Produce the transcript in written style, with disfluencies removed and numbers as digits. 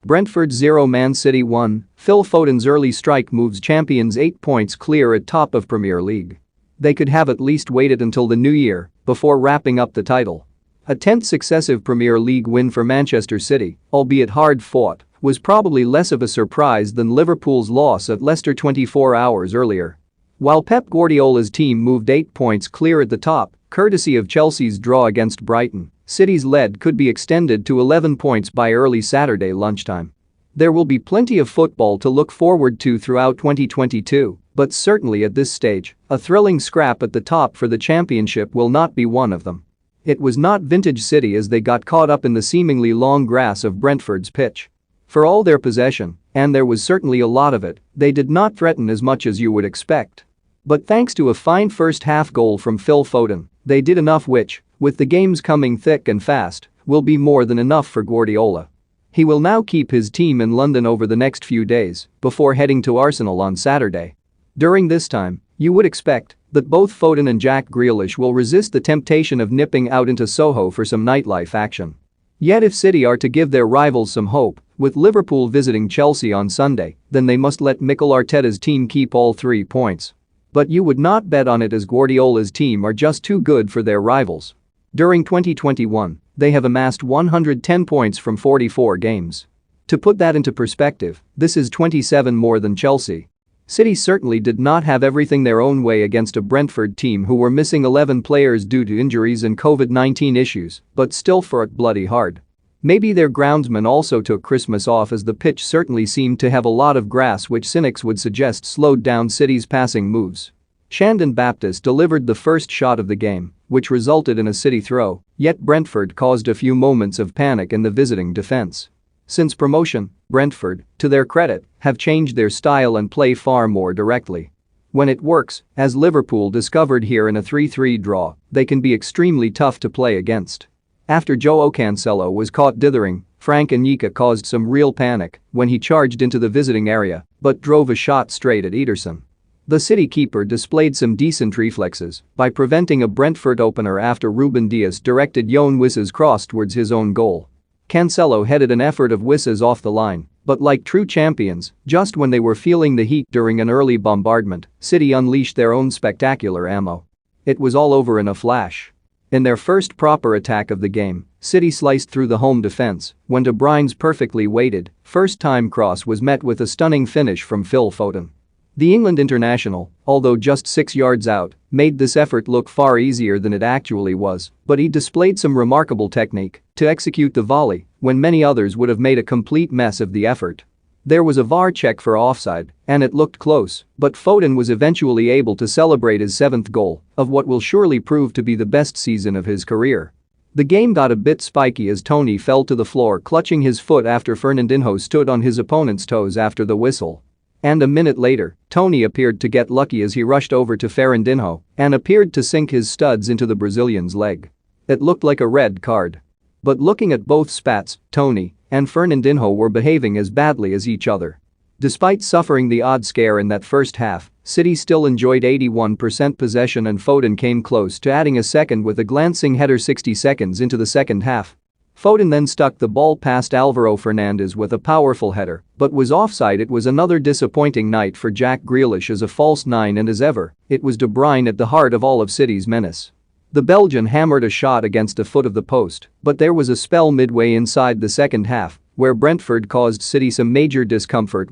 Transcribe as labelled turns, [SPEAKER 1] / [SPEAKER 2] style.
[SPEAKER 1] Brentford 0 Man City 1, Phil Foden's early strike moves champions 8 points clear at top of Premier League. They could have at least waited until the new year before wrapping up the title. A 10th successive Premier League win for Manchester City, albeit hard-fought, was probably less of a surprise than Liverpool's loss at Leicester 24 hours earlier. While Pep Guardiola's team moved 8 points clear at the top, courtesy of Chelsea's draw against Brighton, City's lead could be extended to 11 points by early Saturday lunchtime. There will be plenty of football to look forward to throughout 2022, but certainly at this stage, a thrilling scrap at the top for the championship will not be one of them. It was not vintage City as they got caught up in the seemingly long grass of Brentford's pitch. For all their possession, and there was certainly a lot of it, they did not threaten as much as you would expect. But thanks to a fine first-half goal from Phil Foden, they did enough which, with the games coming thick and fast, will be more than enough for Guardiola. He will now keep his team in London over the next few days before heading to Arsenal on Saturday. During this time, you would expect that both Foden and Jack Grealish will resist the temptation of nipping out into Soho for some nightlife action. Yet if City are to give their rivals some hope, with Liverpool visiting Chelsea on Sunday, then they must let Mikel Arteta's team keep all 3 points. But you would not bet on it as Guardiola's team are just too good for their rivals. During 2021, they have amassed 110 points from 44 games. To put that into perspective, this is 27 more than Chelsea. City certainly did not have everything their own way against a Brentford team who were missing 11 players due to injuries and COVID-19 issues, but still fought bloody hard. Maybe their groundsman also took Christmas off as the pitch certainly seemed to have a lot of grass which cynics would suggest slowed down City's passing moves. Shandon Baptiste delivered the first shot of the game, which resulted in a City throw, yet Brentford caused a few moments of panic in the visiting defense. Since promotion, Brentford, to their credit, have changed their style and play far more directly. When it works, as Liverpool discovered here in a 3-3 draw, they can be extremely tough to play against. After João Cancelo was caught dithering, Frank Onyeka caused some real panic when he charged into the visiting area but drove a shot straight at Ederson. The City keeper displayed some decent reflexes by preventing a Brentford opener after Ruben Dias directed Yoane Wissa's cross towards his own goal. Cancelo headed an effort of Wissa's off the line, but like true champions, just when they were feeling the heat during an early bombardment, City unleashed their own spectacular ammo. It was all over in a flash. In their first proper attack of the game, City sliced through the home defense when De Bruyne's perfectly weighted, first-time cross was met with a stunning finish from Phil Foden. The England international, although just 6 yards out, made this effort look far easier than it actually was, but he displayed some remarkable technique to execute the volley when many others would have made a complete mess of the effort. There was a VAR check for offside, and it looked close, but Foden was eventually able to celebrate his 7th goal of what will surely prove to be the best season of his career. The game got a bit spiky as Tony fell to the floor clutching his foot after Fernandinho stood on his opponent's toes after the whistle. And a minute later, Tony appeared to get lucky as he rushed over to Fernandinho and appeared to sink his studs into the Brazilian's leg. It looked like a red card. But looking at both spats, Tony and Fernandinho were behaving as badly as each other. Despite suffering the odd scare in that first half, City still enjoyed 81% possession and Foden came close to adding a second with a glancing header 60 seconds into the second half. Foden then stuck the ball past Alvaro Fernandez with a powerful header, but was offside. It was another disappointing night for Jack Grealish as a false 9 and as ever, it was De Bruyne at the heart of all of City's menace. The Belgian hammered a shot against the foot of the post, but there was a spell midway inside the second half where Brentford caused City some major discomfort